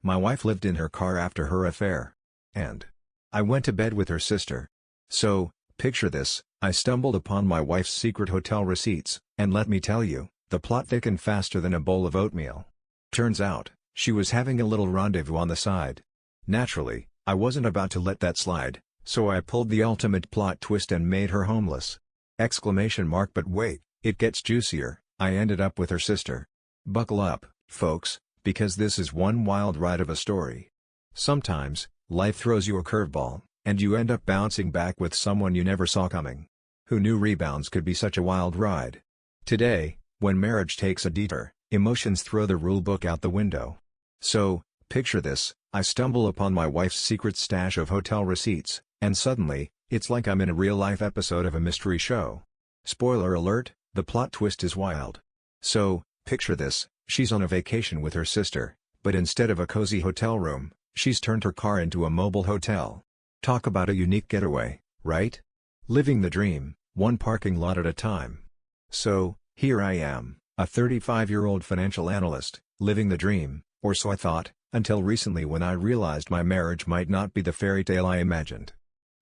My wife lived in her car after her affair. And I went to bed with her sister. So, picture this, I stumbled upon my wife's secret hotel receipts, and let me tell you, the plot thickened faster than a bowl of oatmeal. Turns out, she was having a little rendezvous on the side. Naturally, I wasn't about to let that slide, so I pulled the ultimate plot twist and made her homeless. But wait, it gets juicier, I ended up with her sister. Buckle up, folks, because this is one wild ride of a story. Sometimes, life throws you a curveball, and you end up bouncing back with someone you never saw coming. Who knew rebounds could be such a wild ride? Today, when marriage takes a detour, emotions throw the rulebook out the window. So, picture this, I stumble upon my wife's secret stash of hotel receipts, and suddenly, it's like I'm in a real-life episode of a mystery show. Spoiler alert, the plot twist is wild. So, picture this, she's on a vacation with her sister, but instead of a cozy hotel room, she's turned her car into a mobile hotel. Talk about a unique getaway, right? Living the dream, one parking lot at a time. So, here I am, a 35-year-old financial analyst, living the dream, or so I thought, until recently when I realized my marriage might not be the fairy tale I imagined.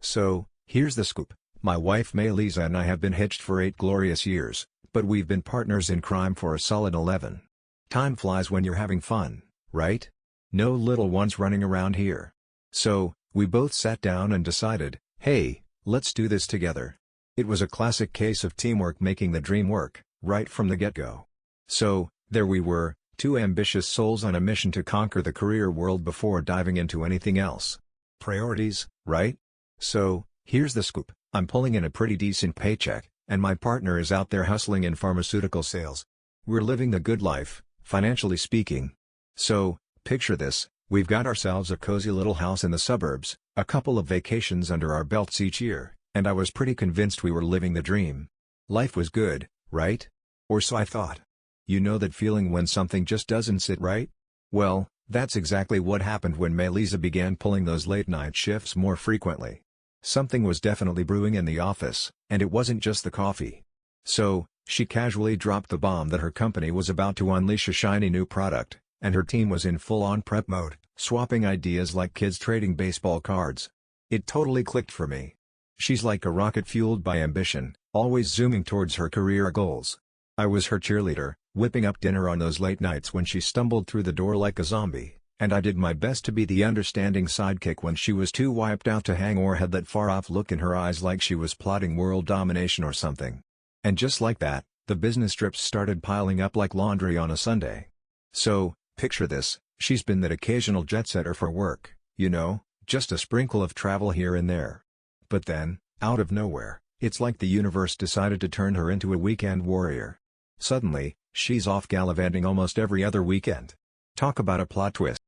So, here's the scoop, my wife May-Lisa and I have been hitched for 8 glorious years, but we've been partners in crime for a solid 11. Time flies when you're having fun, right? No little ones running around here. So, we both sat down and decided, hey, let's do this together. It was a classic case of teamwork making the dream work, right from the get-go. So, there we were, two ambitious souls on a mission to conquer the career world before diving into anything else. Priorities, right? So, here's the scoop, I'm pulling in a pretty decent paycheck, and my partner is out there hustling in pharmaceutical sales. We're living the good life, financially speaking. So, picture this, we've got ourselves a cozy little house in the suburbs, a couple of vacations under our belts each year, and I was pretty convinced we were living the dream. Life was good, right? Or so I thought. You know that feeling when something just doesn't sit right? Well, that's exactly what happened when May-Lisa began pulling those late-night shifts more frequently. Something was definitely brewing in the office, and it wasn't just the coffee. So, she casually dropped the bomb that her company was about to unleash a shiny new product, and her team was in full-on prep mode, swapping ideas like kids trading baseball cards. It totally clicked for me. She's like a rocket fueled by ambition, always zooming towards her career goals. I was her cheerleader, whipping up dinner on those late nights when she stumbled through the door like a zombie, and I did my best to be the understanding sidekick when she was too wiped out to hang or had that far-off look in her eyes like she was plotting world domination or something. And just like that, the business trips started piling up like laundry on a Sunday. So, picture this, she's been that occasional jet-setter for work, you know, just a sprinkle of travel here and there. But then, out of nowhere, it's like the universe decided to turn her into a weekend warrior. Suddenly, she's off gallivanting almost every other weekend. Talk about a plot twist.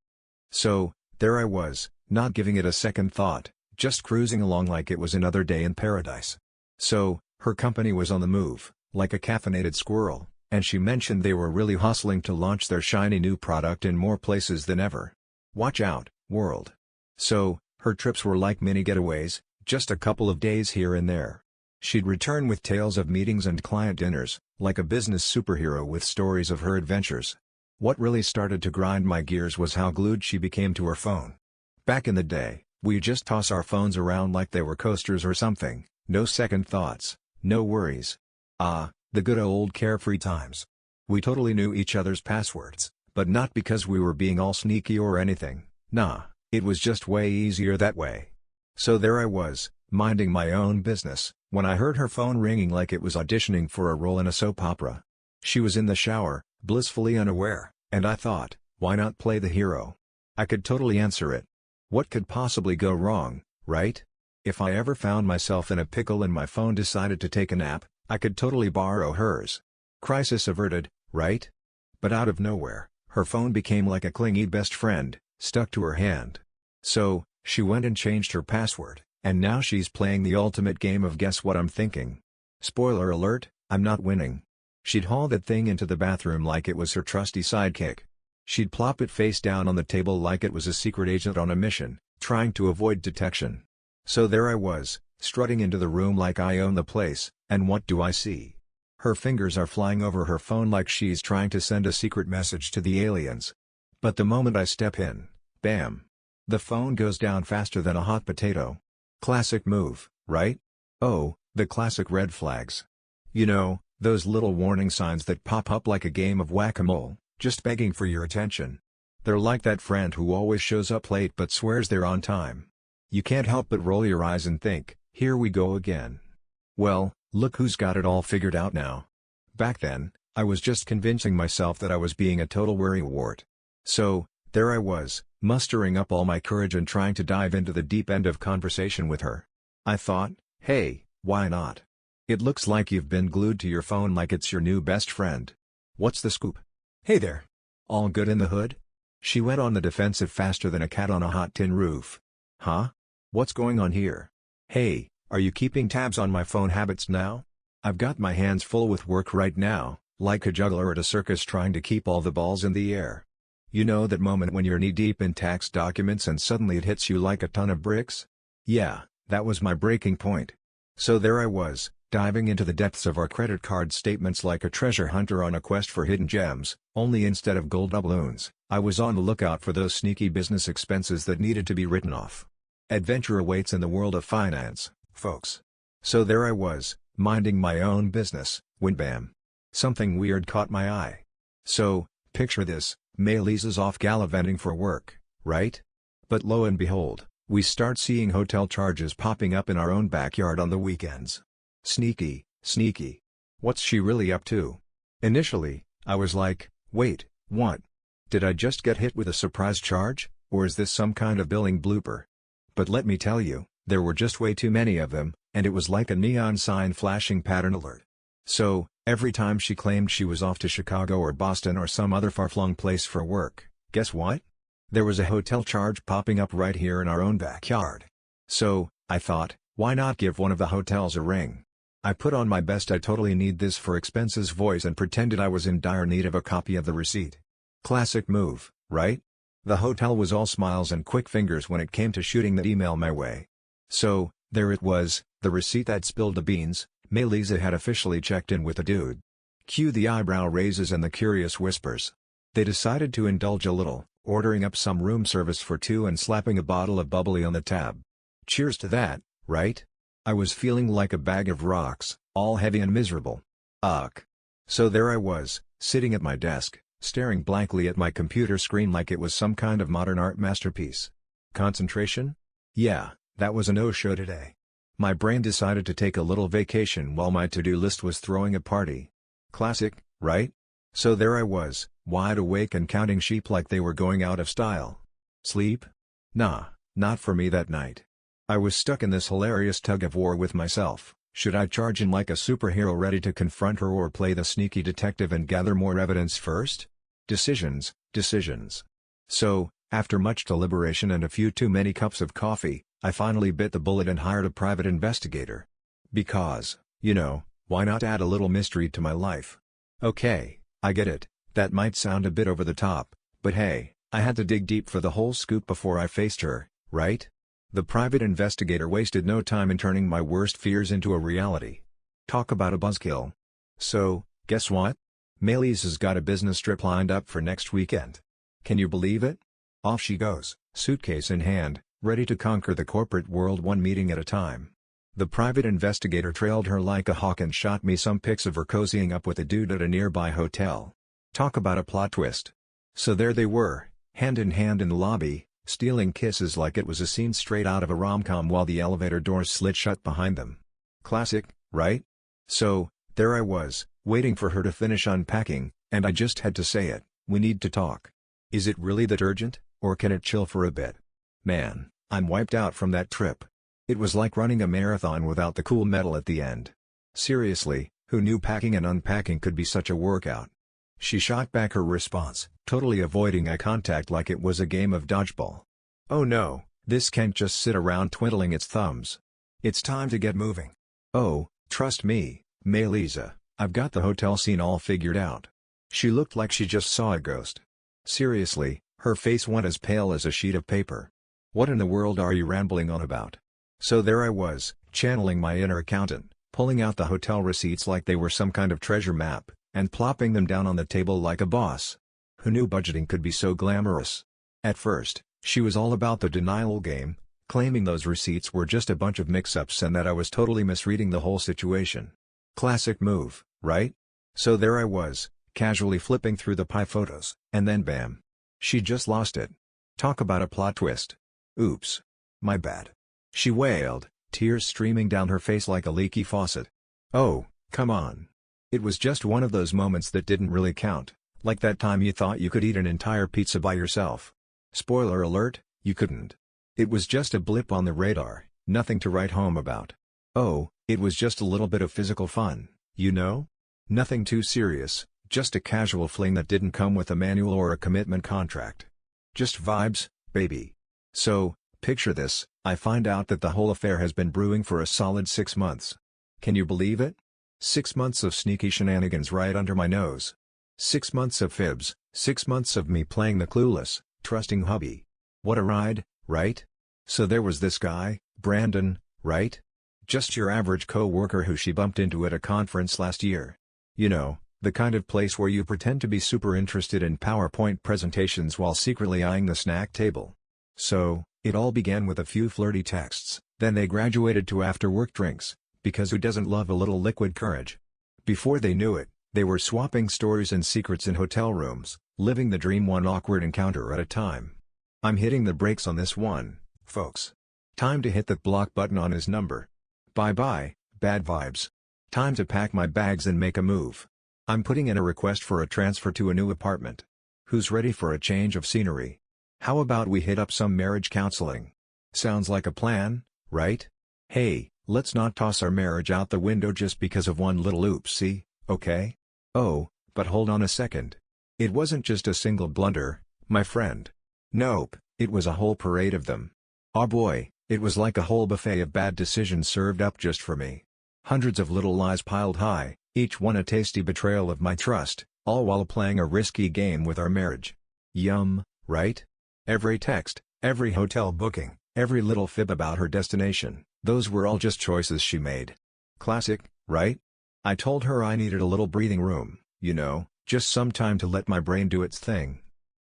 So, there I was, not giving it a second thought, just cruising along like it was another day in paradise. So, her company was on the move, like a caffeinated squirrel, and she mentioned they were really hustling to launch their shiny new product in more places than ever. Watch out, world. So, her trips were like mini getaways, just a couple of days here and there. She'd return with tales of meetings and client dinners, like a business superhero with stories of her adventures. What really started to grind my gears was how glued she became to her phone. Back in the day, we'd just toss our phones around like they were coasters or something, no second thoughts, no worries. Ah, the good old carefree times. We totally knew each other's passwords, but not because we were being all sneaky or anything, nah, it was just way easier that way. So there I was, minding my own business, when I heard her phone ringing like it was auditioning for a role in a soap opera. She was in the shower, blissfully unaware, and I thought, why not play the hero? I could totally answer it. What could possibly go wrong, right? If I ever found myself in a pickle and my phone decided to take a nap, I could totally borrow hers. Crisis averted, right? But out of nowhere, her phone became like a clingy best friend, stuck to her hand. So, she went and changed her password, and now she's playing the ultimate game of guess what I'm thinking. Spoiler alert, I'm not winning. She'd haul that thing into the bathroom like it was her trusty sidekick. She'd plop it face down on the table like it was a secret agent on a mission, trying to avoid detection. So there I was, strutting into the room like I own the place, and what do I see? Her fingers are flying over her phone like she's trying to send a secret message to the aliens. But the moment I step in, Bam. The phone goes down faster than a hot potato. Classic move, right? Oh, the classic red flags. You know, those little warning signs that pop up like a game of whack-a-mole, just begging for your attention. They're like that friend who always shows up late but swears they're on time. You can't help but roll your eyes and think, here we go again. Well, look who's got it all figured out now. Back then, I was just convincing myself that I was being a total worrywart. So, there I was, mustering up all my courage and trying to dive into the deep end of conversation with her. I thought, hey, why not? It looks like you've been glued to your phone like it's your new best friend. What's the scoop? Hey there. All good in the hood? She went on the defensive faster than a cat on a hot tin roof. Huh? What's going on here? Hey, are you keeping tabs on my phone habits now? I've got my hands full with work right now, like a juggler at a circus trying to keep all the balls in the air. You know that moment when you're knee-deep in tax documents and suddenly it hits you like a ton of bricks? Yeah, that was my breaking point. So there I was, diving into the depths of our credit card statements like a treasure hunter on a quest for hidden gems, only instead of gold doubloons, I was on the lookout for those sneaky business expenses that needed to be written off. Adventure awaits in the world of finance, folks. So there I was, minding my own business, when bam. Something weird caught my eye. So, picture this, Maylisa's off gallivanting for work, right? But lo and behold, we start seeing hotel charges popping up in our own backyard on the weekends. Sneaky, sneaky. What's she really up to? Initially, I was like, wait, what? Did I just get hit with a surprise charge, or is this some kind of billing blooper? But let me tell you, there were just way too many of them, and it was like a neon sign flashing pattern alert. So, every time she claimed she was off to Chicago or Boston or some other far-flung place for work, guess what? There was a hotel charge popping up right here in our own backyard. So, I thought, why not give one of the hotels a ring? I put on my best "I totally need this for expenses" voice and pretended I was in dire need of a copy of the receipt. Classic move, right? The hotel was all smiles and quick fingers when it came to shooting that email my way. So, there it was, the receipt that spilled the beans. Maylisa had officially checked in with the dude. Cue the eyebrow raises and the curious whispers. They decided to indulge a little, ordering up some room service for two and slapping a bottle of bubbly on the tab. Cheers to that, right? I was feeling like a bag of rocks, all heavy and miserable. Ugh. So there I was, sitting at my desk, staring blankly at my computer screen like it was some kind of modern art masterpiece. Concentration? Yeah, that was a no-show today. My brain decided to take a little vacation while my to-do list was throwing a party. Classic, right? So there I was, wide awake and counting sheep like they were going out of style. Sleep? Nah, not for me that night. I was stuck in this hilarious tug-of-war with myself. Should I charge in like a superhero ready to confront her or play the sneaky detective and gather more evidence first? Decisions, decisions. So, after much deliberation and a few too many cups of coffee, I finally bit the bullet and hired a private investigator. Because, you know, why not add a little mystery to my life? Okay, I get it, that might sound a bit over the top, but hey, I had to dig deep for the whole scoop before I faced her, right? The private investigator wasted no time in turning my worst fears into a reality. Talk about a buzzkill. So, guess what? Maylisa's got a business trip lined up for next weekend. Can you believe it? Off she goes, suitcase in hand, ready to conquer the corporate world one meeting at a time. The private investigator trailed her like a hawk and shot me some pics of her cozying up with a dude at a nearby hotel. Talk about a plot twist. So there they were, hand in hand in the lobby, stealing kisses like it was a scene straight out of a rom-com while the elevator doors slid shut behind them. Classic, right? So, there I was, waiting for her to finish unpacking, and I just had to say it, we need to talk. Is it really that urgent, or can it chill for a bit? Man, I'm wiped out from that trip. It was like running a marathon without the cool medal at the end. Seriously, who knew packing and unpacking could be such a workout? She shot back her response, totally avoiding eye contact like it was a game of dodgeball. Oh no, this can't just sit around twiddling its thumbs. It's time to get moving. Oh, trust me, Maylisa, I've got the hotel scene all figured out. She looked like she just saw a ghost. Seriously, her face went as pale as a sheet of paper. What in the world are you rambling on about? So there I was, channeling my inner accountant, pulling out the hotel receipts like they were some kind of treasure map, and plopping them down on the table like a boss. Who knew budgeting could be so glamorous? At first, She was all about the denial game, claiming those receipts were just a bunch of mix-ups and that I was totally misreading the whole situation. Classic move, right? So there I was, casually flipping through the pie photos, and then bam. She just lost it. Talk about a plot twist. Oops. My bad. She wailed, tears streaming down her face like a leaky faucet. Oh, come on. It was just one of those moments that didn't really count, like that time you thought you could eat an entire pizza by yourself. Spoiler alert, you couldn't. It was just a blip on the radar, nothing to write home about. Oh, it was just a little bit of physical fun, you know? Nothing too serious, just a casual fling that didn't come with a manual or a commitment contract. Just vibes, baby. So, picture this, I find out that the whole affair has been brewing for a solid 6 months. Can you believe it? 6 months of sneaky shenanigans right under my nose. 6 months of fibs, 6 months of me playing the clueless, trusting hubby. What a ride, right? So there was this guy, Brandon, right? Just your average co-worker who she bumped into at a conference last year. You know, the kind of place where you pretend to be super interested in PowerPoint presentations while secretly eyeing the snack table. So, it all began with a few flirty texts, then they graduated to after-work drinks, because who doesn't love a little liquid courage? Before they knew it, they were swapping stories and secrets in hotel rooms, living the dream one awkward encounter at a time. I'm hitting the brakes on this one, folks. Time to hit that block button on his number. Bye-bye, bad vibes. Time to pack my bags and make a move. I'm putting in a request for a transfer to a new apartment. Who's ready for a change of scenery? How about we hit up some marriage counseling? Sounds like a plan, right? Hey, let's not toss our marriage out the window just because of one little oopsie, okay? Oh, but hold on a second. It wasn't just a single blunder, my friend. Nope, it was a whole parade of them. Oh boy, it was like a whole buffet of bad decisions served up just for me. Hundreds of little lies piled high, each one a tasty betrayal of my trust, all while playing a risky game with our marriage. Yum, right? Every text, every hotel booking, every little fib about her destination, those were all just choices she made. Classic, right? I told her I needed a little breathing room, you know, just some time to let my brain do its thing.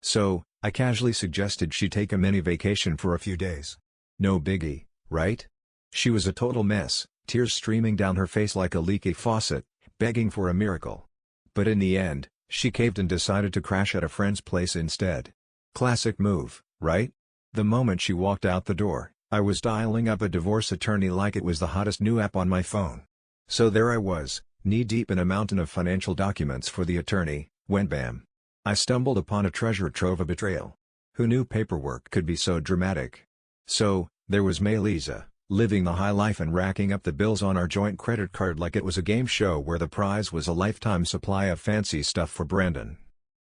So, I casually suggested she take a mini vacation for a few days. No biggie, right? She was a total mess, tears streaming down her face like a leaky faucet, begging for a miracle. But in the end, she caved and decided to crash at a friend's place instead. Classic move, right? The moment she walked out the door, I was dialing up a divorce attorney like it was the hottest new app on my phone. So there I was, knee-deep in a mountain of financial documents for the attorney, when bam. I stumbled upon a treasure trove of betrayal. Who knew paperwork could be so dramatic? So, there was May-Lisa, living the high life and racking up the bills on our joint credit card like it was a game show where the prize was a lifetime supply of fancy stuff for Brandon.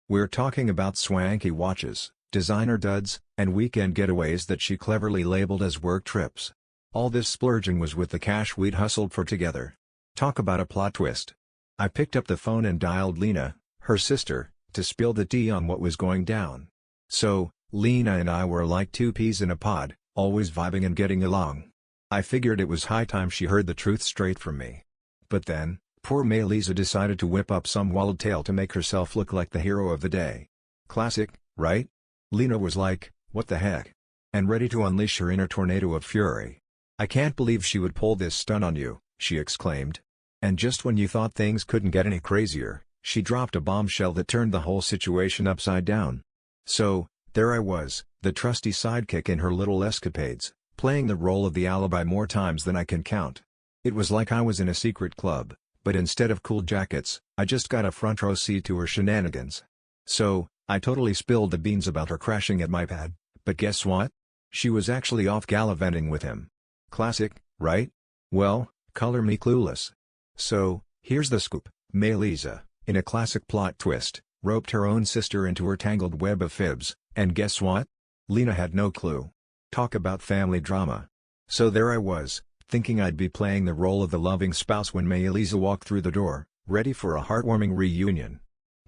We're talking about swanky watches, designer duds, and weekend getaways that she cleverly labeled as work trips. All this splurging was with the cash we'd hustled for together. Talk about a plot twist. I picked up the phone and dialed Lena, her sister, to spill the tea on what was going down. So, Lena and I were like two peas in a pod, always vibing and getting along. I figured it was high time she heard the truth straight from me. But then, poor May-Lisa decided to whip up some wild tale to make herself look like the hero of the day. Classic, right? Lena was like, what the heck? And ready to unleash her inner tornado of fury. I can't believe she would pull this stunt on you, she exclaimed. And just when you thought things couldn't get any crazier, she dropped a bombshell that turned the whole situation upside down. So, there I was, the trusty sidekick in her little escapades, playing the role of the alibi more times than I can count. It was like I was in a secret club, but instead of cool jackets, I just got a front row seat to her shenanigans. So, I totally spilled the beans about her crashing at my pad, but guess what? She was actually off gallivanting with him. Classic, right? Well, color me clueless. So, here's the scoop, May-Lisa, in a classic plot twist, roped her own sister into her tangled web of fibs, and guess what? Lena had no clue. Talk about family drama. So there I was, thinking I'd be playing the role of the loving spouse when May-Lisa walked through the door, ready for a heartwarming reunion.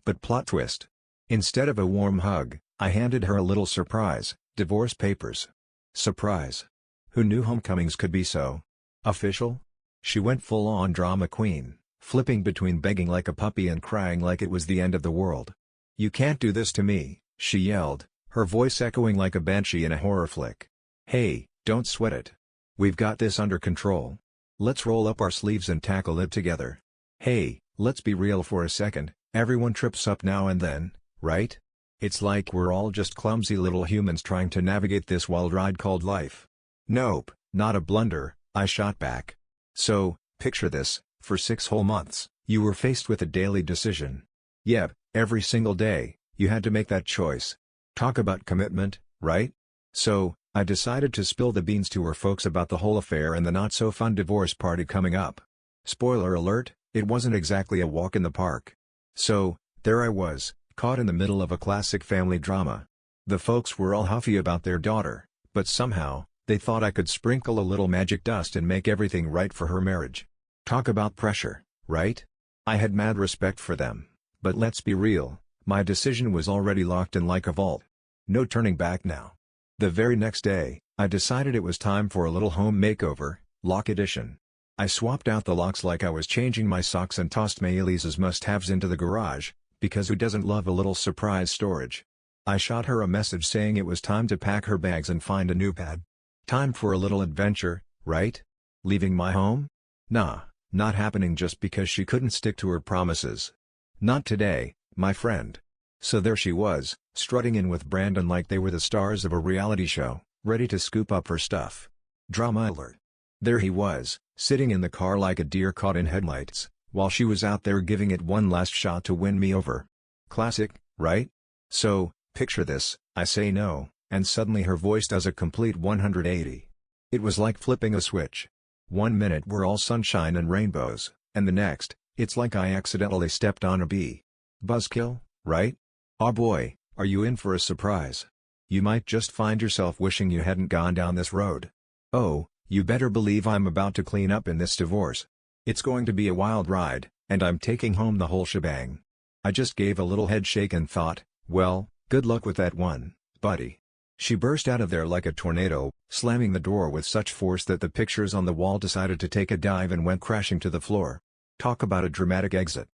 But plot twist. Instead of a warm hug, I handed her a little surprise, divorce papers. Surprise. Who knew homecomings could be so official? She went full-on drama queen, flipping between begging like a puppy and crying like it was the end of the world. You can't do this to me, she yelled, her voice echoing like a banshee in a horror flick. "Hey, don't sweat it. We've got this under control. Let's roll up our sleeves and tackle it together. Hey, let's be real for a second, everyone trips up now and then, right? It's like we're all just clumsy little humans trying to navigate this wild ride called life." "Nope, not a blunder," I shot back. "So, picture this, for 6 whole months, you were faced with a daily decision. Yep, every single day, you had to make that choice. Talk about commitment, right? So, I decided to spill the beans to her folks about the whole affair and the not-so-fun divorce party coming up. Spoiler alert, it wasn't exactly a walk in the park. So, there I was, caught in the middle of a classic family drama. The folks were all huffy about their daughter, but somehow, they thought I could sprinkle a little magic dust and make everything right for her marriage. Talk about pressure, right? I had mad respect for them, but let's be real, my decision was already locked in like a vault. No turning back now. The very next day, I decided it was time for a little home makeover, lock edition. I swapped out the locks like I was changing my socks and tossed my Elise's must-haves into the garage, because who doesn't love a little surprise storage? I shot her a message saying it was time to pack her bags and find a new pad. Time for a little adventure, right? Leaving my home? Nah, not happening just because she couldn't stick to her promises. Not today, my friend. So there she was, strutting in with Brandon like they were the stars of a reality show, ready to scoop up her stuff. Drama alert. There he was, sitting in the car like a deer caught in headlights, while she was out there giving it one last shot to win me over. Classic, right? So, picture this, I say no, and suddenly her voice does a complete 180. It was like flipping a switch. 1 minute we're all sunshine and rainbows, and the next, it's like I accidentally stepped on a bee. Buzzkill, right? Oh boy, are you in for a surprise? You might just find yourself wishing you hadn't gone down this road. Oh, you better believe I'm about to clean up in this divorce. It's going to be a wild ride, and I'm taking home the whole shebang. I just gave a little head shake and thought, well, good luck with that one, buddy. She burst out of there like a tornado, slamming the door with such force that the pictures on the wall decided to take a dive and went crashing to the floor. Talk about a dramatic exit.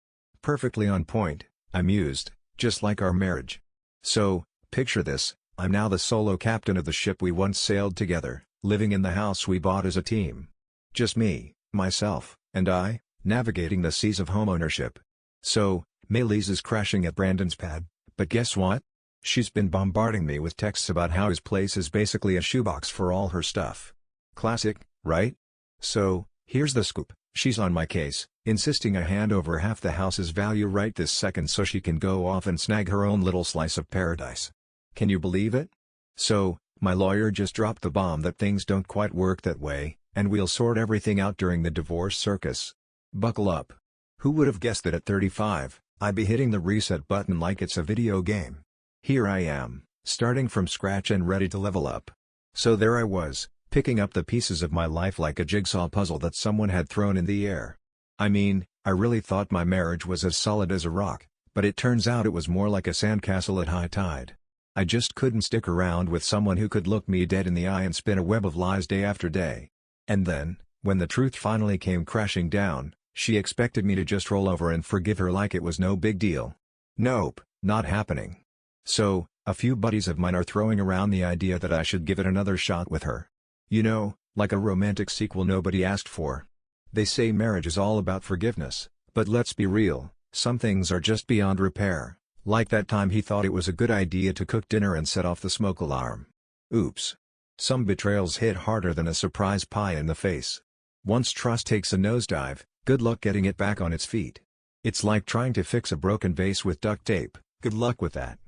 Perfectly on point, I mused, just like our marriage. So, picture this, I'm now the solo captain of the ship we once sailed together, living in the house we bought as a team. Just me, myself, and I, navigating the seas of homeownership. So, Maylee's is crashing at Brandon's pad, but guess what? She's been bombarding me with texts about how his place is basically a shoebox for all her stuff. Classic, right? So, here's the scoop, she's on my case, insisting I hand over half the house's value right this second so she can go off and snag her own little slice of paradise. Can you believe it? So, my lawyer just dropped the bomb that things don't quite work that way, and we'll sort everything out during the divorce circus. Buckle up. Who would have guessed that at 35, I'd be hitting the reset button like it's a video game? Here I am, starting from scratch and ready to level up. So there I was, picking up the pieces of my life like a jigsaw puzzle that someone had thrown in the air. I mean, I really thought my marriage was as solid as a rock, but it turns out it was more like a sandcastle at high tide. I just couldn't stick around with someone who could look me dead in the eye and spin a web of lies day after day. And then, when the truth finally came crashing down, she expected me to just roll over and forgive her like it was no big deal. Nope, not happening. So, a few buddies of mine are throwing around the idea that I should give it another shot with her. You know, like a romantic sequel nobody asked for. They say marriage is all about forgiveness, but let's be real, some things are just beyond repair, like that time he thought it was a good idea to cook dinner and set off the smoke alarm. Oops. Some betrayals hit harder than a surprise pie in the face. Once trust takes a nosedive, good luck getting it back on its feet. It's like trying to fix a broken vase with duct tape, good luck with that.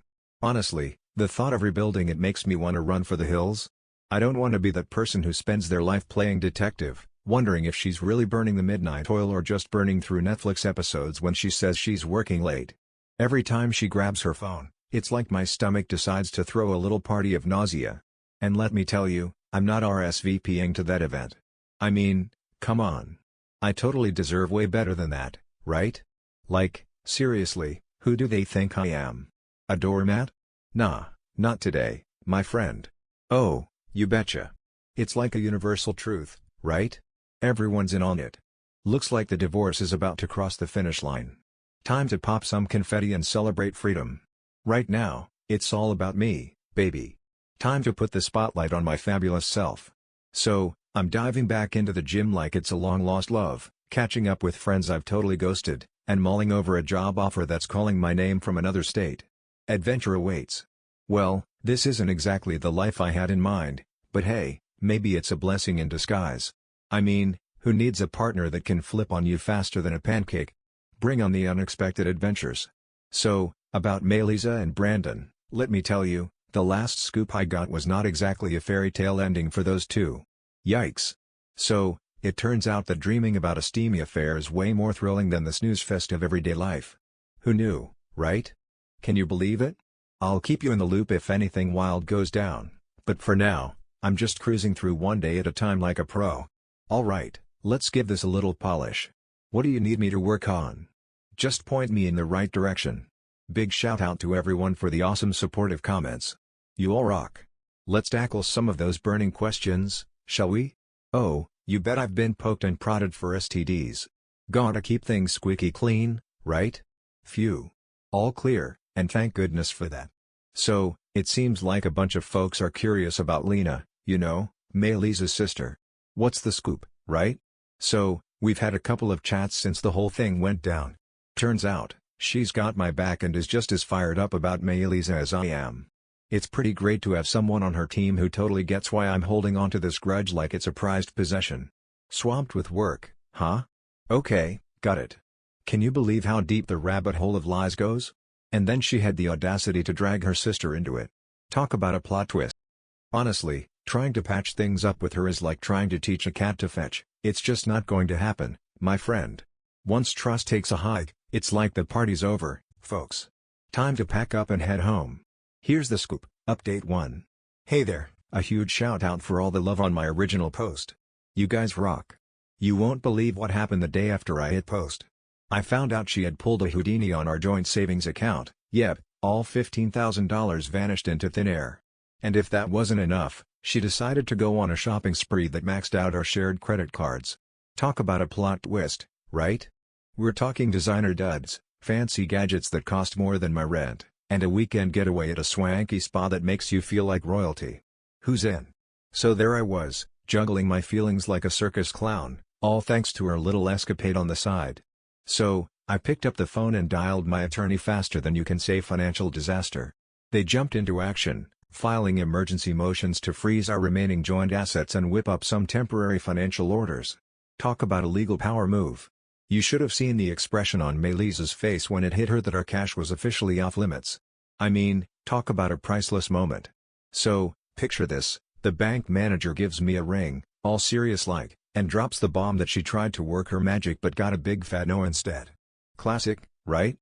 Honestly, the thought of rebuilding it makes me want to run for the hills. I don't want to be that person who spends their life playing detective, wondering if she's really burning the midnight oil or just burning through Netflix episodes when she says she's working late. Every time she grabs her phone, it's like my stomach decides to throw a little party of nausea. And let me tell you, I'm not RSVPing to that event. I mean, come on. I totally deserve way better than that, right? Like, seriously, who do they think I am? A doormat? Nah, not today, my friend. Oh, you betcha. It's like a universal truth, right? Everyone's in on it. Looks like the divorce is about to cross the finish line. Time to pop some confetti and celebrate freedom. Right now, it's all about me, baby. Time to put the spotlight on my fabulous self. So, I'm diving back into the gym like it's a long-lost love, catching up with friends I've totally ghosted, and mulling over a job offer that's calling my name from another state. Adventure awaits. Well, this isn't exactly the life I had in mind, but hey, maybe it's a blessing in disguise. I mean, who needs a partner that can flip on you faster than a pancake? Bring on the unexpected adventures. So, about Melisa and Brandon, let me tell you, the last scoop I got was not exactly a fairy tale ending for those two. Yikes. So, it turns out that dreaming about a steamy affair is way more thrilling than the snooze fest of everyday life. Who knew, right? Can you believe it? I'll keep you in the loop if anything wild goes down, but for now, I'm just cruising through one day at a time like a pro. Alright, let's give this a little polish. What do you need me to work on? Just point me in the right direction. Big shout out to everyone for the awesome supportive comments. You all rock. Let's tackle some of those burning questions, shall we? Oh, you bet I've been poked and prodded for STDs. Gotta keep things squeaky clean, right? Phew. All clear, and thank goodness for that. So, it seems like a bunch of folks are curious about Lena, you know, Melisa's sister. What's the scoop, right? So, we've had a couple of chats since the whole thing went down. Turns out, she's got my back and is just as fired up about Melisa as I am. It's pretty great to have someone on her team who totally gets why I'm holding onto this grudge like it's a prized possession. Swamped with work, huh? Okay, got it. Can you believe how deep the rabbit hole of lies goes? And then she had the audacity to drag her sister into it. Talk about a plot twist. Honestly, trying to patch things up with her is like trying to teach a cat to fetch. It's just not going to happen, my friend. Once trust takes a hike, it's like the party's over, folks. Time to pack up and head home. Here's the scoop, update 1. Hey there, a huge shout out for all the love on my original post. You guys rock. You won't believe what happened the day after I hit post. I found out she had pulled a Houdini on our joint savings account. Yep, all $15,000 vanished into thin air. And if that wasn't enough, she decided to go on a shopping spree that maxed out our shared credit cards. Talk about a plot twist, right? We're talking designer duds, fancy gadgets that cost more than my rent, and a weekend getaway at a swanky spa that makes you feel like royalty. Who's in? So there I was, juggling my feelings like a circus clown, all thanks to her little escapade on the side. So, I picked up the phone and dialed my attorney faster than you can say financial disaster. They jumped into action, filing emergency motions to freeze our remaining joint assets and whip up some temporary financial orders. Talk about a legal power move. You should have seen the expression on Melisa's face when it hit her that our cash was officially off limits. I mean, talk about a priceless moment. So, picture this, the bank manager gives me a ring, all serious-like, and drops the bomb that she tried to work her magic but got a big fat no instead. Classic, right?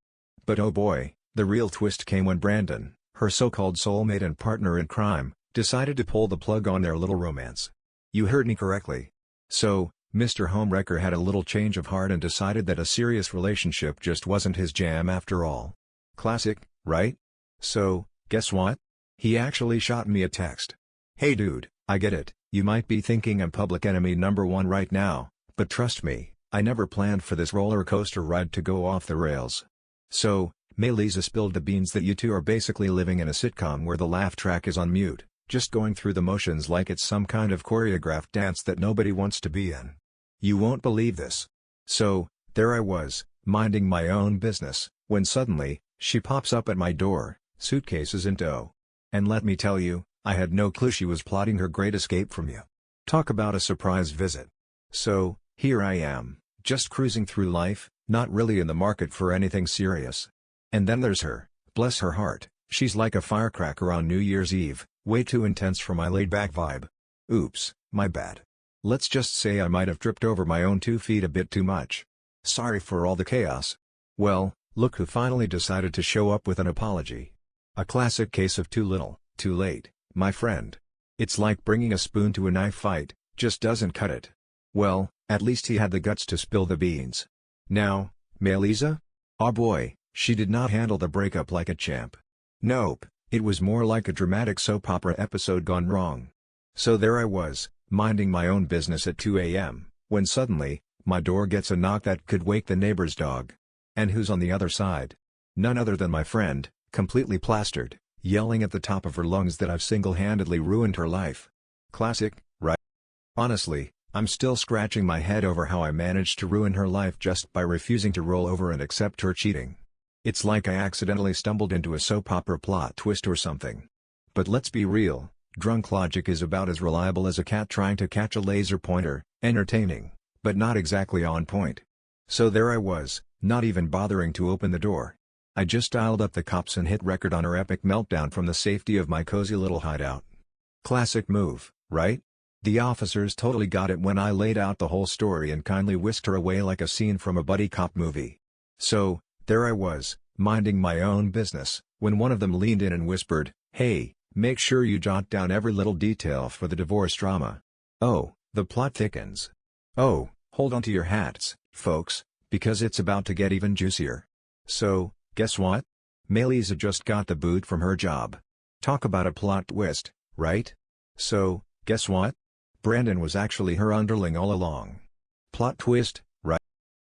But oh boy, the real twist came when Brandon, her so-called soulmate and partner in crime, decided to pull the plug on their little romance. You heard me correctly. So, Mr. Homewrecker had a little change of heart and decided that a serious relationship just wasn't his jam after all. Classic, right? So, guess what? He actually shot me a text. Hey dude, I get it, you might be thinking I'm public enemy number 1 right now, but trust me, I never planned for this roller coaster ride to go off the rails. So, Melisa spilled the beans that you two are basically living in a sitcom where the laugh track is on mute, just going through the motions like it's some kind of choreographed dance that nobody wants to be in. You won't believe this. So, there I was, minding my own business, when suddenly, she pops up at my door, suitcases in tow. And let me tell you, I had no clue she was plotting her great escape from you. Talk about a surprise visit. So, here I am, just cruising through life, not really in the market for anything serious. And then there's her, bless her heart, she's like a firecracker on New Year's Eve, way too intense for my laid-back vibe. Oops, my bad. Let's just say I might have tripped over my own 2 feet a bit too much. Sorry for all the chaos. Well, look who finally decided to show up with an apology. A classic case of too little, too late, my friend. It's like bringing a spoon to a knife fight, just doesn't cut it. Well, at least he had the guts to spill the beans. Now, Melisa? Oh boy, she did not handle the breakup like a champ. Nope, it was more like a dramatic soap opera episode gone wrong. So there I was, minding my own business at 2 a.m., when suddenly, my door gets a knock that could wake the neighbor's dog. And who's on the other side? None other than my friend, completely plastered, yelling at the top of her lungs that I've single-handedly ruined her life. Classic, right? Honestly, I'm still scratching my head over how I managed to ruin her life just by refusing to roll over and accept her cheating. It's like I accidentally stumbled into a soap opera plot twist or something. But let's be real, drunk logic is about as reliable as a cat trying to catch a laser pointer, entertaining, but not exactly on point. So there I was, not even bothering to open the door. I just dialed up the cops and hit record on her epic meltdown from the safety of my cozy little hideout. Classic move, right? The officers totally got it when I laid out the whole story and kindly whisked her away like a scene from a buddy cop movie. So, there I was, minding my own business, when one of them leaned in and whispered, "Hey, make sure you jot down every little detail for the divorce drama." Oh, the plot thickens. Oh, hold on to your hats, folks, because it's about to get even juicier. So, guess what? Maylisa just got the boot from her job. Talk about a plot twist, right? So, guess what? Brandon was actually her underling all along. Plot twist, right?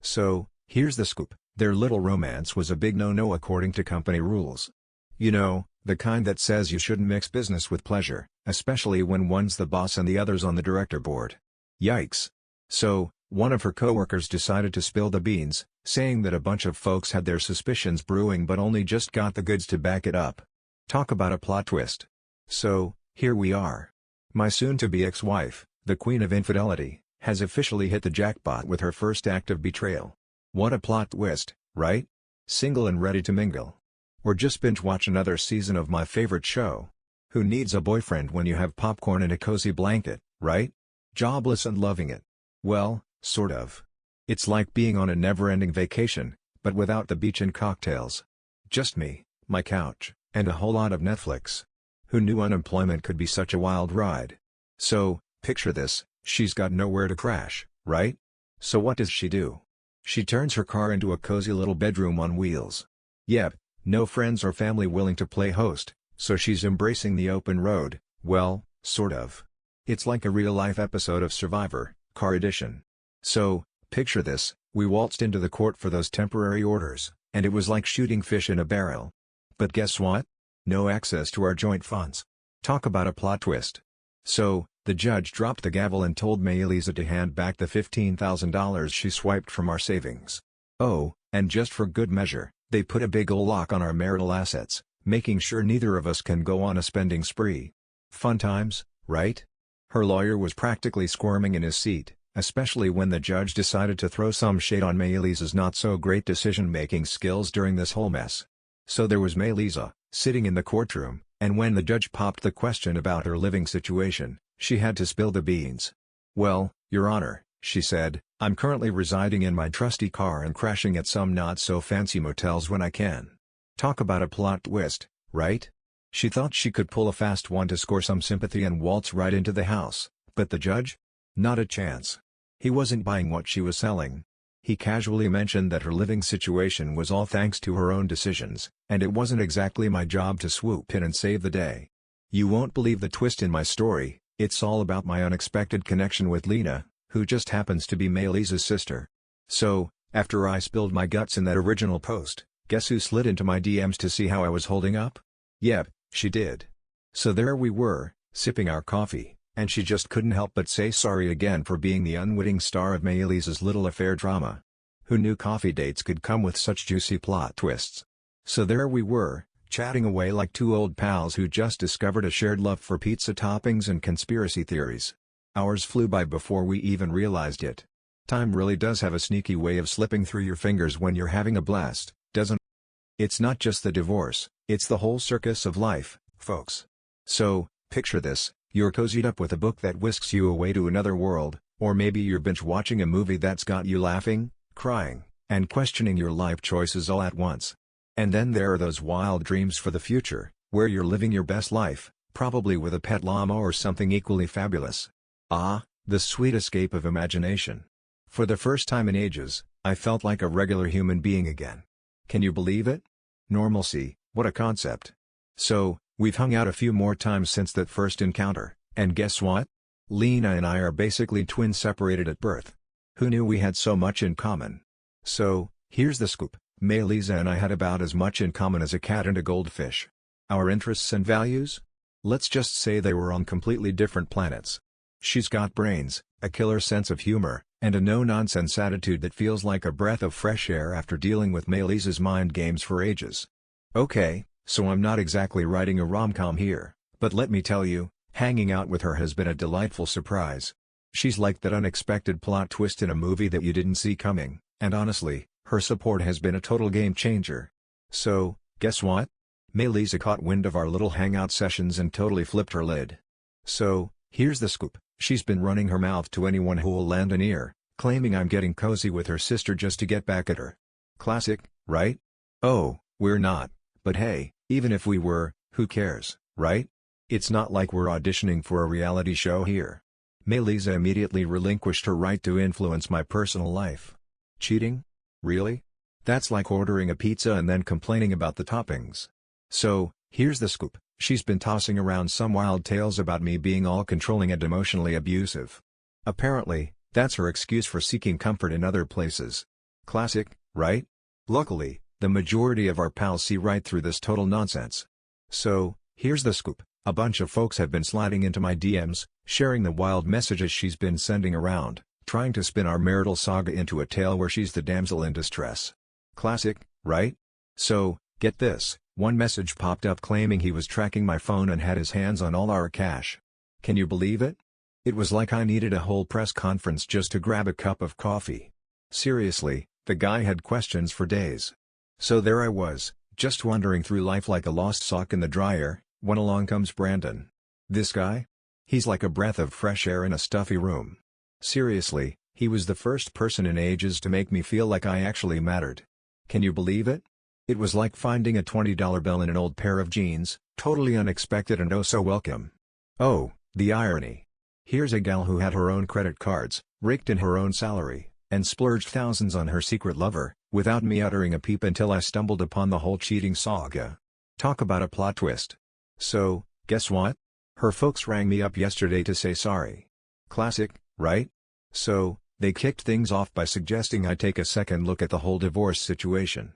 So, here's the scoop. Their little romance was a big no-no according to company rules. You know, the kind that says you shouldn't mix business with pleasure, especially when one's the boss and the other's on the director board. Yikes. So, one of her coworkers decided to spill the beans, saying that a bunch of folks had their suspicions brewing but only just got the goods to back it up. Talk about a plot twist. So, here we are. My soon-to-be ex-wife, the queen of infidelity, has officially hit the jackpot with her first act of betrayal. What a plot twist, right? Single and ready to mingle. Or just binge-watch another season of my favorite show. Who needs a boyfriend when you have popcorn and a cozy blanket, right? Jobless and loving it. Well, sort of. It's like being on a never-ending vacation, but without the beach and cocktails. Just me, my couch, and a whole lot of Netflix. Who knew unemployment could be such a wild ride? So, picture this, she's got nowhere to crash, right? So what does she do? She turns her car into a cozy little bedroom on wheels. Yep, no friends or family willing to play host, so she's embracing the open road, well, sort of. It's like a real-life episode of Survivor, Car Edition. So, picture this, we waltzed into the court for those temporary orders, and it was like shooting fish in a barrel. But guess what? No access to our joint funds. Talk about a plot twist. So, the judge dropped the gavel and told Maylisa to hand back the $15,000 she swiped from our savings. Oh, and just for good measure, they put a big ol' lock on our marital assets, making sure neither of us can go on a spending spree. Fun times, right? Her lawyer was practically squirming in his seat, especially when the judge decided to throw some shade on Maylisa's not-so-great decision-making skills during this whole mess. So there was Maylisa, sitting in the courtroom, and when the judge popped the question about her living situation, she had to spill the beans. "Well, Your Honor," she said, "I'm currently residing in my trusty car and crashing at some not-so-fancy motels when I can." Talk about a plot twist, right? She thought she could pull a fast one to score some sympathy and waltz right into the house, but the judge? Not a chance. He wasn't buying what she was selling. He casually mentioned that her living situation was all thanks to her own decisions, and it wasn't exactly my job to swoop in and save the day. You won't believe the twist in my story, it's all about my unexpected connection with Lena, who just happens to be Maylisa's sister. So, after I spilled my guts in that original post, guess who slid into my DMs to see how I was holding up? Yep, she did. So there we were, sipping our coffee, and she just couldn't help but say sorry again for being the unwitting star of Maylisa's little affair drama. Who knew coffee dates could come with such juicy plot twists? So there we were, chatting away like two old pals who just discovered a shared love for pizza toppings and conspiracy theories. Hours flew by before we even realized it. Time really does have a sneaky way of slipping through your fingers when you're having a blast, doesn't it? It's not just the divorce, it's the whole circus of life, folks. So, picture this. You're cozied up with a book that whisks you away to another world, or maybe you're binge-watching a movie that's got you laughing, crying, and questioning your life choices all at once. And then there are those wild dreams for the future, where you're living your best life, probably with a pet llama or something equally fabulous. Ah, the sweet escape of imagination. For the first time in ages, I felt like a regular human being again. Can you believe it? Normalcy, what a concept. So, we've hung out a few more times since that first encounter, and guess what? Lena and I are basically twins separated at birth. Who knew we had so much in common? So, here's the scoop, Maylisa and I had about as much in common as a cat and a goldfish. Our interests and values? Let's just say they were on completely different planets. She's got brains, a killer sense of humor, and a no-nonsense attitude that feels like a breath of fresh air after dealing with Maylisa's mind games for ages. Okay, so I'm not exactly writing a rom-com here, but let me tell you, hanging out with her has been a delightful surprise. She's like that unexpected plot twist in a movie that you didn't see coming, and honestly, her support has been a total game changer. So, guess what? Maylisa caught wind of our little hangout sessions and totally flipped her lid. So, here's the scoop, she's been running her mouth to anyone who will lend an ear, claiming I'm getting cozy with her sister just to get back at her. Classic, right? Oh, we're not, but hey, even if we were, who cares, right? It's not like we're auditioning for a reality show here. Maylisa immediately relinquished her right to influence my personal life. Cheating? Really? That's like ordering a pizza and then complaining about the toppings. So, here's the scoop, she's been tossing around some wild tales about me being all controlling and emotionally abusive. Apparently, that's her excuse for seeking comfort in other places. Classic, right? Luckily, the majority of our pals see right through this total nonsense. So, here's the scoop, a bunch of folks have been sliding into my DMs, sharing the wild messages she's been sending around, trying to spin our marital saga into a tale where she's the damsel in distress. Classic, right? So, get this, one message popped up claiming he was tracking my phone and had his hands on all our cash. Can you believe it? It was like I needed a whole press conference just to grab a cup of coffee. Seriously, the guy had questions for days. So there I was, just wandering through life like a lost sock in the dryer, when along comes Brandon. This guy? He's like a breath of fresh air in a stuffy room. Seriously, he was the first person in ages to make me feel like I actually mattered. Can you believe it? It was like finding a $20 bill in an old pair of jeans, totally unexpected and oh so welcome. Oh, the irony. Here's a gal who had her own credit cards, raked in her own salary, and splurged thousands on her secret lover, without me uttering a peep until I stumbled upon the whole cheating saga. Talk about a plot twist. So, guess what? Her folks rang me up yesterday to say sorry. Classic, right? So, they kicked things off by suggesting I take a second look at the whole divorce situation.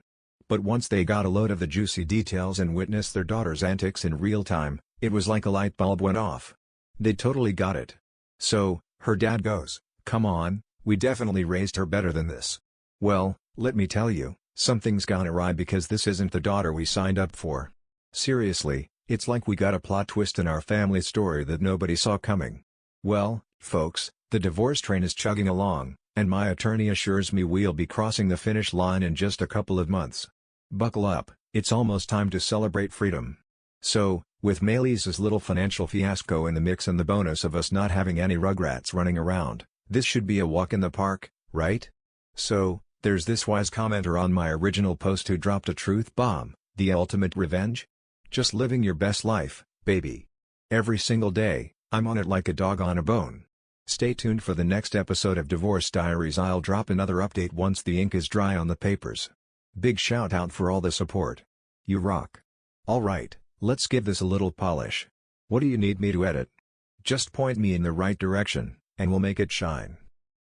But once they got a load of the juicy details and witnessed their daughter's antics in real time, it was like a light bulb went off. They totally got it. So, her dad goes, "Come on, we definitely raised her better than this." Well, let me tell you, something's gone awry because this isn't the daughter we signed up for. Seriously, it's like we got a plot twist in our family story that nobody saw coming. Well, folks, the divorce train is chugging along, and my attorney assures me we'll be crossing the finish line in just a couple of months. Buckle up, it's almost time to celebrate freedom. So, with Maylisa's little financial fiasco in the mix and the bonus of us not having any rugrats running around, this should be a walk in the park, right? So, there's this wise commenter on my original post who dropped a truth bomb, the ultimate revenge? Just living your best life, baby. Every single day, I'm on it like a dog on a bone. Stay tuned for the next episode of Divorce Diaries. I'll drop another update once the ink is dry on the papers. Big shout out for all the support. You rock. Alright, let's give this a little polish. What do you need me to edit? Just point me in the right direction, and we'll make it shine.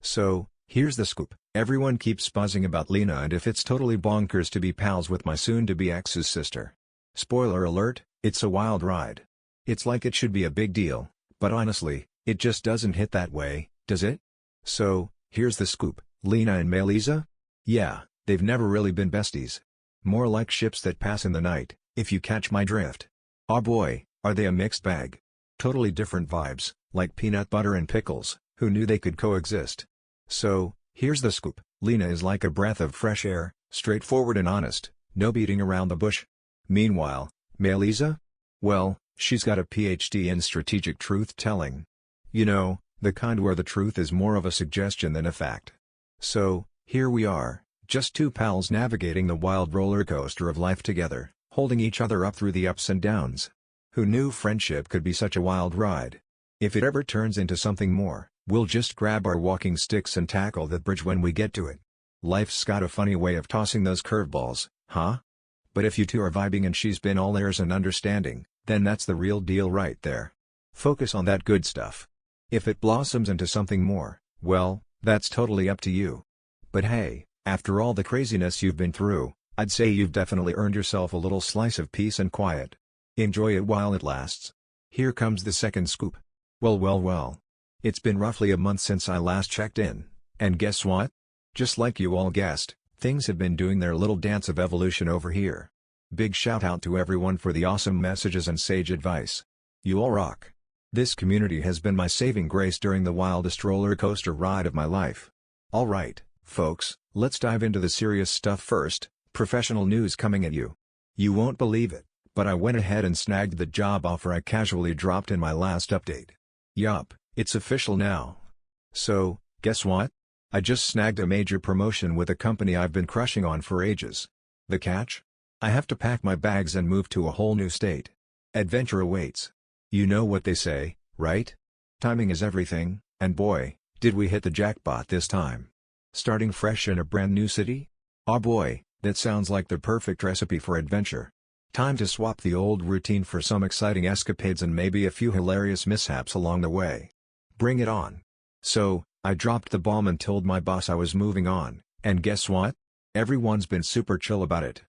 So, here's the scoop. Everyone keeps buzzing about Lena and if it's totally bonkers to be pals with my soon-to-be ex's sister. Spoiler alert, it's a wild ride. It's like it should be a big deal, but honestly, it just doesn't hit that way, does it? So, here's the scoop, Lena and Maylisa? Yeah, they've never really been besties. More like ships that pass in the night, if you catch my drift. Aw boy, are they a mixed bag. Totally different vibes, like peanut butter and pickles, who knew they could coexist? So, here's the scoop, Lena is like a breath of fresh air, straightforward and honest, no beating around the bush. Meanwhile, Maylisa? Well, she's got a PhD in strategic truth-telling. You know, the kind where the truth is more of a suggestion than a fact. So, here we are, just two pals navigating the wild roller coaster of life together, holding each other up through the ups and downs. Who knew friendship could be such a wild ride? If it ever turns into something more, we'll just grab our walking sticks and tackle that bridge when we get to it. Life's got a funny way of tossing those curveballs, huh? But if you two are vibing and she's been all ears and understanding, then that's the real deal right there. Focus on that good stuff. If it blossoms into something more, well, that's totally up to you. But hey, after all the craziness you've been through, I'd say you've definitely earned yourself a little slice of peace and quiet. Enjoy it while it lasts. Here comes the second scoop. Well. It's been roughly a month since I last checked in, and guess what? Just like you all guessed, things have been doing their little dance of evolution over here. Big shout out to everyone for the awesome messages and sage advice. You all rock. This community has been my saving grace during the wildest roller coaster ride of my life. Alright, folks, let's dive into the serious stuff first. Professional news coming at you. You won't believe it, but I went ahead and snagged the job offer I casually dropped in my last update. Yup, it's official now. So, guess what? I just snagged a major promotion with a company I've been crushing on for ages. The catch? I have to pack my bags and move to a whole new state. Adventure awaits. You know what they say, right? Timing is everything, and boy, did we hit the jackpot this time. Starting fresh in a brand new city? Aw boy, that sounds like the perfect recipe for adventure. Time to swap the old routine for some exciting escapades and maybe a few hilarious mishaps along the way. Bring it on. So, I dropped the bomb and told my boss I was moving on, and guess what? Everyone's been super chill about it.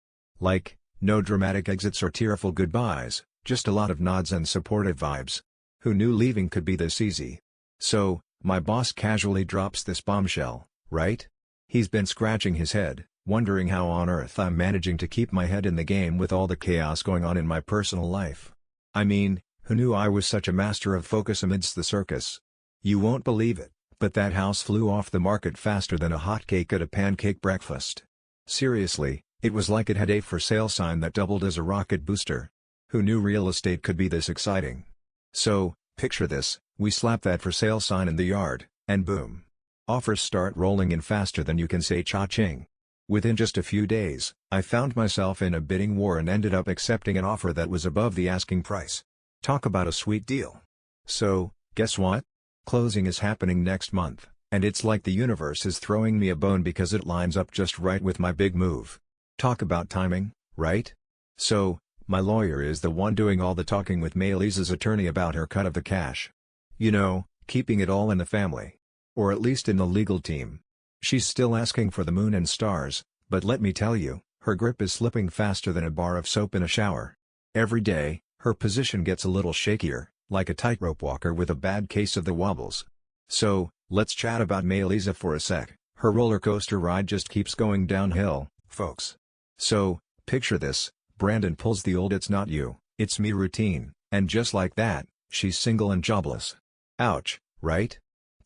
Like, no dramatic exits or tearful goodbyes, just a lot of nods and supportive vibes. Who knew leaving could be this easy? So, my boss casually drops this bombshell, right? He's been scratching his head, wondering how on earth I'm managing to keep my head in the game with all the chaos going on in my personal life. I mean, who knew I was such a master of focus amidst the circus? You won't believe it, but that house flew off the market faster than a hotcake at a pancake breakfast. Seriously, it was like it had a for sale sign that doubled as a rocket booster. Who knew real estate could be this exciting? So, picture this, we slap that for sale sign in the yard, and boom. Offers start rolling in faster than you can say cha-ching. Within just a few days, I found myself in a bidding war and ended up accepting an offer that was above the asking price. Talk about a sweet deal. So, guess what? Closing is happening next month, and it's like the universe is throwing me a bone because it lines up just right with my big move. Talk about timing, right? So, my lawyer is the one doing all the talking with Maylisa's attorney about her cut of the cash. You know, keeping it all in the family. Or at least in the legal team. She's still asking for the moon and stars, but let me tell you, her grip is slipping faster than a bar of soap in a shower. Every day, her position gets a little shakier, like a tightrope walker with a bad case of the wobbles. So, let's chat about Maylisa for a sec. Her roller coaster ride just keeps going downhill, folks. So, picture this, Brandon pulls the old "it's not you, it's me" routine, and just like that, she's single and jobless. Ouch, right?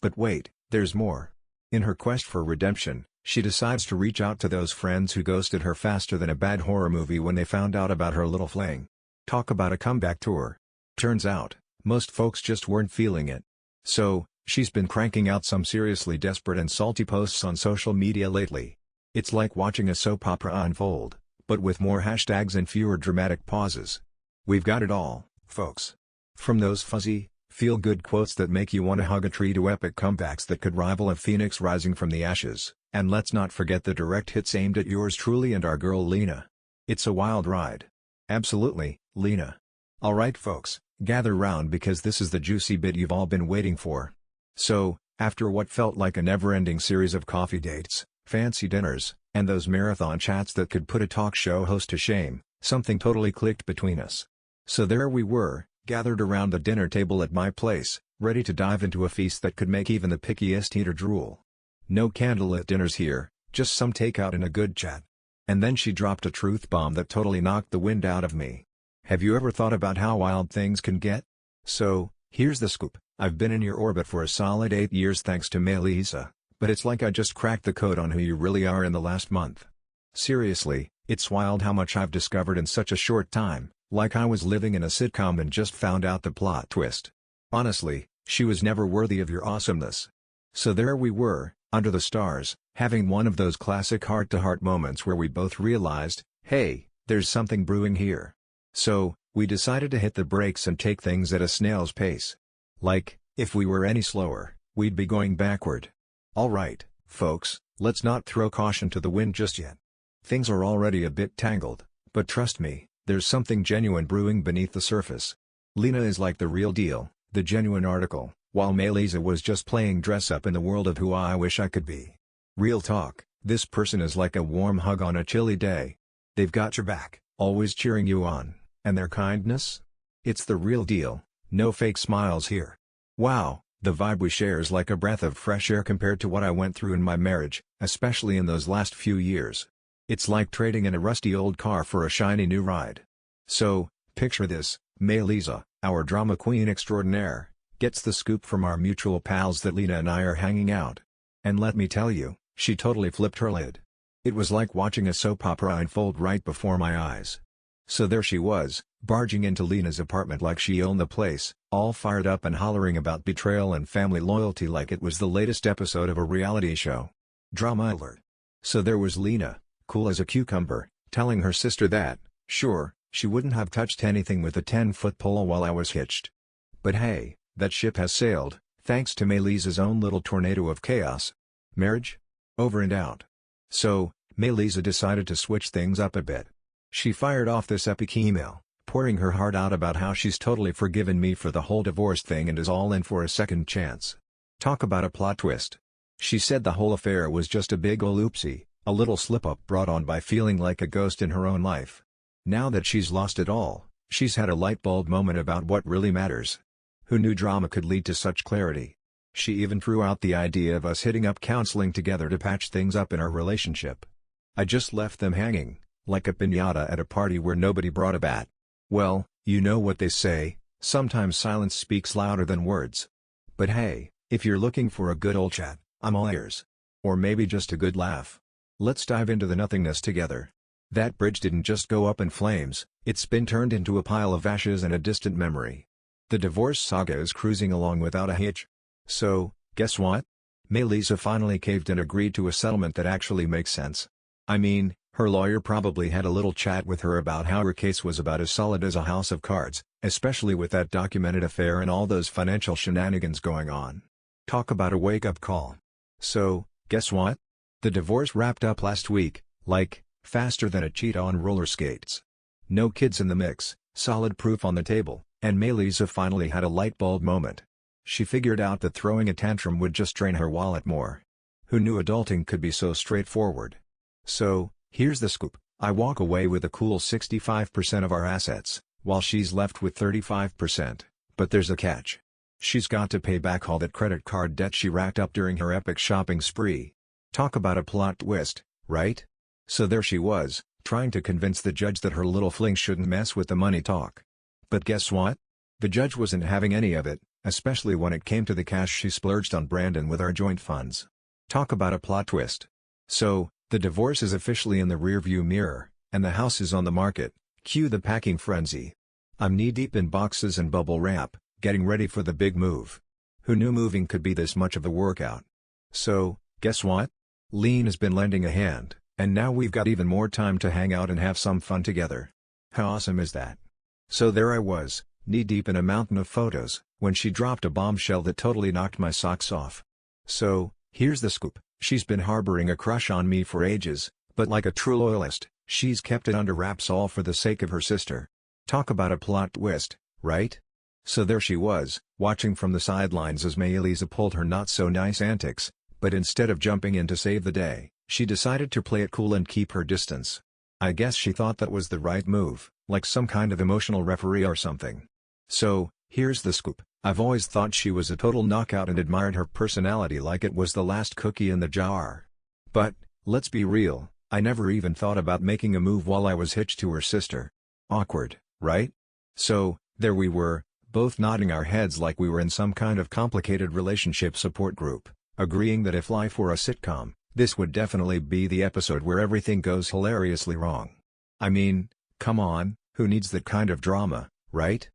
But wait, there's more. In her quest for redemption, she decides to reach out to those friends who ghosted her faster than a bad horror movie when they found out about her little fling. Talk about a comeback tour. Turns out, most folks just weren't feeling it. So, she's been cranking out some seriously desperate and salty posts on social media lately. It's like watching a soap opera unfold, but with more hashtags and fewer dramatic pauses. We've got it all, folks. From those fuzzy, feel-good quotes that make you want to hug a tree to epic comebacks that could rival a phoenix rising from the ashes, and let's not forget the direct hits aimed at yours truly and our girl Lena. It's a wild ride. Absolutely, Lena. Alright folks, gather round because this is the juicy bit you've all been waiting for. So, after what felt like a never-ending series of coffee dates, fancy dinners, and those marathon chats that could put a talk show host to shame, something totally clicked between us. So there we were, gathered around the dinner table at my place, ready to dive into a feast that could make even the pickiest eater drool. No candlelit dinners here, just some takeout and a good chat. And then she dropped a truth bomb that totally knocked the wind out of me. Have you ever thought about how wild things can get? So, here's the scoop, I've been in your orbit for a solid 8 years thanks to Maylisa, but it's like I just cracked the code on who you really are in the last month. Seriously, it's wild how much I've discovered in such a short time, like I was living in a sitcom and just found out the plot twist. Honestly, she was never worthy of your awesomeness. So there we were, under the stars, having one of those classic heart-to-heart moments where we both realized, hey, there's something brewing here. So, we decided to hit the brakes and take things at a snail's pace. Like, if we were any slower, we'd be going backward. Alright, folks, let's not throw caution to the wind just yet. Things are already a bit tangled, but trust me, there's something genuine brewing beneath the surface. Lena is like the real deal, the genuine article, while Maylisa was just playing dress-up in the world of who I wish I could be. Real talk, this person is like a warm hug on a chilly day. They've got your back, always cheering you on. and their kindness? It's the real deal, no fake smiles here. Wow, the vibe we share is like a breath of fresh air compared to what I went through in my marriage, especially in those last few years. It's like trading in a rusty old car for a shiny new ride. So, picture this, Lisa, our drama queen extraordinaire, gets the scoop from our mutual pals that Lena and I are hanging out. And let me tell you, she totally flipped her lid. It was like watching a soap opera unfold right before my eyes. So there she was, barging into Lena's apartment like she owned the place, all fired up and hollering about betrayal and family loyalty like it was the latest episode of a reality show. Drama alert. So there was Lena, cool as a cucumber, telling her sister that, sure, she wouldn't have touched anything with a 10-foot pole while I was hitched. But hey, that ship has sailed, thanks to Lisa's own little tornado of chaos. Marriage? Over and out. So, Lisa decided to switch things up a bit. She fired off this epic email, pouring her heart out about how she's totally forgiven me for the whole divorce thing and is all in for a second chance. Talk about a plot twist. She said the whole affair was just a big ol' oopsie, a little slip-up brought on by feeling like a ghost in her own life. Now that she's lost it all, she's had a light bulb moment about what really matters. Who knew drama could lead to such clarity? She even threw out the idea of us hitting up counseling together to patch things up in our relationship. I just left them hanging, like a piñata at a party where nobody brought a bat. Well, you know what they say, sometimes silence speaks louder than words. But hey, if you're looking for a good old chat, I'm all ears. Or maybe just a good laugh. Let's dive into the nothingness together. That bridge didn't just go up in flames, it's been turned into a pile of ashes and a distant memory. The divorce saga is cruising along without a hitch. So, guess what? Lisa finally caved and agreed to a settlement that actually makes sense. I mean, her lawyer probably had a little chat with her about how her case was about as solid as a house of cards, especially with that documented affair and all those financial shenanigans going on. Talk about a wake-up call. So, guess what? The divorce wrapped up last week, like, faster than a cheetah on roller skates. No kids in the mix, solid proof on the table, and Lisa finally had a light bulb moment. She figured out that throwing a tantrum would just drain her wallet more. Who knew adulting could be so straightforward? So, here's the scoop, I walk away with a cool 65% of our assets, while she's left with 35%, but there's a catch. She's got to pay back all that credit card debt she racked up during her epic shopping spree. Talk about a plot twist, right? So there she was, trying to convince the judge that her little fling shouldn't mess with the money talk. But guess what? The judge wasn't having any of it, especially when it came to the cash she splurged on Brandon with our joint funds. Talk about a plot twist. So, the divorce is officially in the rearview mirror, and the house is on the market. Cue the packing frenzy. I'm knee-deep in boxes and bubble wrap, getting ready for the big move. Who knew moving could be this much of a workout? So, guess what? Lean has been lending a hand, and now we've got even more time to hang out and have some fun together. How awesome is that? So there I was, knee-deep in a mountain of photos, when she dropped a bombshell that totally knocked my socks off. So, here's the scoop, she's been harboring a crush on me for ages, but like a true loyalist, she's kept it under wraps all for the sake of her sister. Talk about a plot twist, right? So there she was, watching from the sidelines as Lisa pulled her not-so-nice antics, but instead of jumping in to save the day, she decided to play it cool and keep her distance. I guess she thought that was the right move, like some kind of emotional referee or something. So, here's the scoop, I've always thought she was a total knockout and admired her personality like it was the last cookie in the jar. But, let's be real, I never even thought about making a move while I was hitched to her sister. Awkward, right? So, there we were, both nodding our heads like we were in some kind of complicated relationship support group, agreeing that if life were a sitcom, this would definitely be the episode where everything goes hilariously wrong. I mean, come on, who needs that kind of drama, right?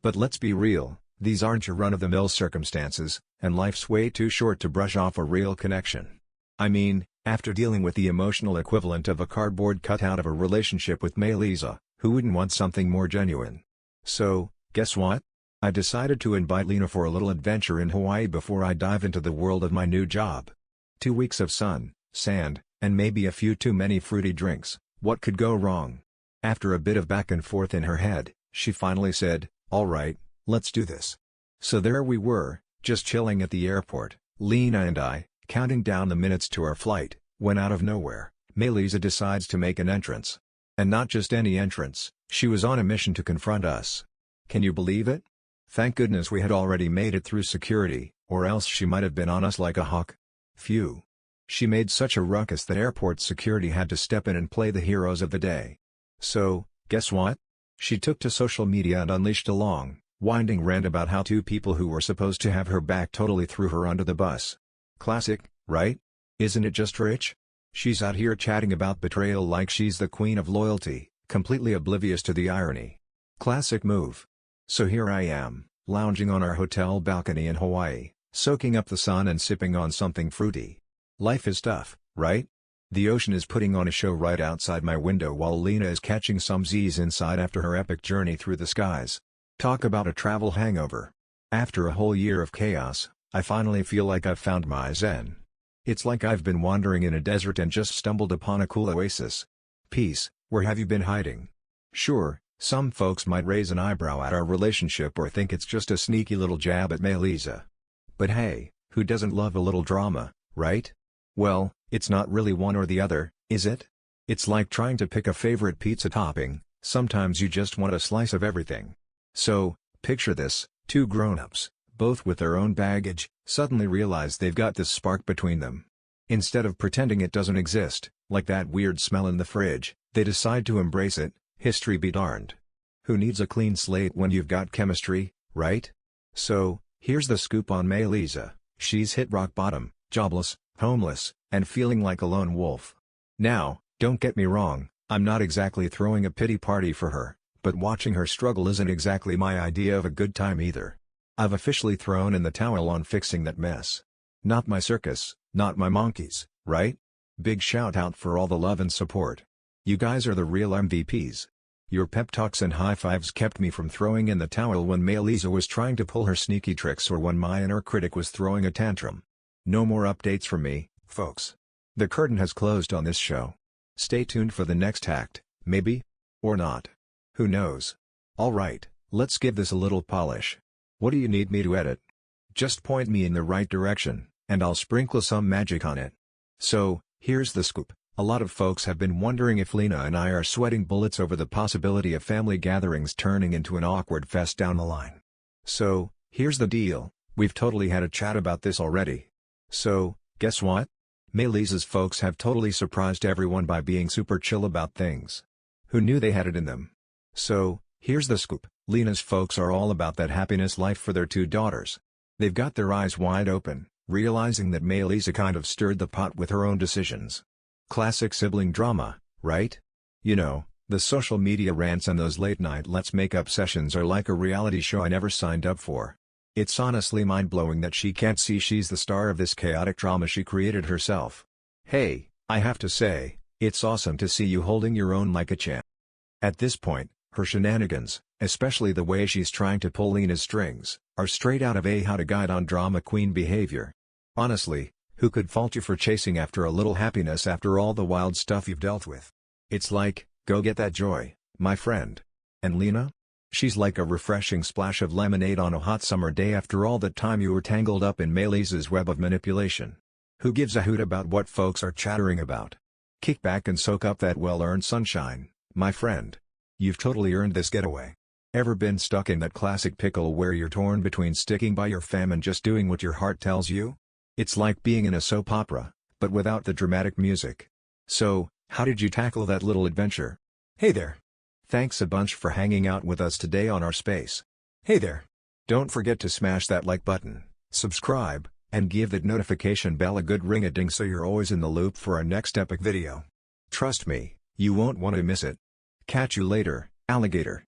But let's be real, these aren't your run-of-the-mill circumstances, and life's way too short to brush off a real connection. I mean, after dealing with the emotional equivalent of a cardboard cutout of a relationship with Lisa, who wouldn't want something more genuine? So, guess what? I decided to invite Lena for a little adventure in Hawaii before I dive into the world of my new job. 2 weeks of sun, sand, and maybe a few too many fruity drinks, what could go wrong? After a bit of back and forth in her head, she finally said, "All right, let's do this." So there we were, just chilling at the airport, Lena and I, counting down the minutes to our flight, when out of nowhere, Lisa decides to make an entrance. And not just any entrance, She was on a mission to confront us. Can you believe it? Thank goodness we had already made it through security, or else she might have been on us like a hawk. Phew. She made such a ruckus that airport security had to step in and play the heroes of the day. So, guess what? She took to social media and unleashed a long, winding rant about how two people who were supposed to have her back totally threw her under the bus. Classic, right? Isn't it just rich? She's out here chatting about betrayal like she's the queen of loyalty, completely oblivious to the irony. Classic move. So here I am, lounging on our hotel balcony in Hawaii, soaking up the sun and sipping on something fruity. Life is tough, right? The ocean is putting on a show right outside my window while Lena is catching some Z's inside after her epic journey through the skies. Talk about a travel hangover. After a whole year of chaos, I finally feel like I've found my zen. It's like I've been wandering in a desert and just stumbled upon a cool oasis. Peace, where have you been hiding? Sure, some folks might raise an eyebrow at our relationship or think it's just a sneaky little jab at Melisa. But hey, who doesn't love a little drama, right? Well, it's not really one or the other, is it? It's like trying to pick a favorite pizza topping, sometimes you just want a slice of everything. So, picture this, two grown-ups, both with their own baggage, suddenly realize they've got this spark between them. Instead of pretending it doesn't exist, like that weird smell in the fridge, they decide to embrace it. History be darned. Who needs a clean slate when you've got chemistry, right? So, here's the scoop on Melisa. She's hit rock bottom, jobless, homeless, and feeling like a lone wolf. Now, don't get me wrong, I'm not exactly throwing a pity party for her, but watching her struggle isn't exactly my idea of a good time either. I've officially thrown in the towel on fixing that mess. Not my circus, not my monkeys, right? Big shout out for all the love and support. You guys are the real MVPs. Your pep talks and high fives kept me from throwing in the towel when Melisa was trying to pull her sneaky tricks or when my inner critic was throwing a tantrum. No more updates from me, folks. The curtain has closed on this show. Stay tuned for the next act, maybe? Or not. Who knows? Alright, let's give this a little polish. What do you need me to edit? Just point me in the right direction, and I'll sprinkle some magic on it. So, here's the scoop. A lot of folks have been wondering if Lena and I are sweating bullets over the possibility of family gatherings turning into an awkward fest down the line. So, here's the deal, we've totally had a chat about this already. So, guess what? Melisa's folks have totally surprised everyone by being super chill about things. Who knew they had it in them? So, here's the scoop, Lena's folks are all about that happiness life for their two daughters. They've got their eyes wide open, realizing that Melisa kind of stirred the pot with her own decisions. Classic sibling drama, right? You know, the social media rants and those late-night let's make up sessions are like a reality show I never signed up for. It's honestly mind-blowing that she can't see she's the star of this chaotic drama she created herself. Hey, I have to say, it's awesome to see you holding your own like a champ. At this point, her shenanigans, especially the way she's trying to pull Lena's strings, are straight out of a How to Guide on Drama Queen behavior. Honestly, who could fault you for chasing after a little happiness after all the wild stuff you've dealt with? It's like, go get that joy, my friend. And Lena? She's like a refreshing splash of lemonade on a hot summer day after all that time you were tangled up in Melisa's web of manipulation. Who gives a hoot about what folks are chattering about? Kick back and soak up that well-earned sunshine, my friend. You've totally earned this getaway. Ever been stuck in that classic pickle where you're torn between sticking by your fam and just doing what your heart tells you? It's like being in a soap opera, but without the dramatic music. So, how did you tackle that little adventure? Hey there! Thanks a bunch for hanging out with us today on our space. Hey there! Don't forget to smash that like button, subscribe, and give that notification bell a good ring-a-ding so you're always in the loop for our next epic video. Trust me, you won't want to miss it. Catch you later, alligator.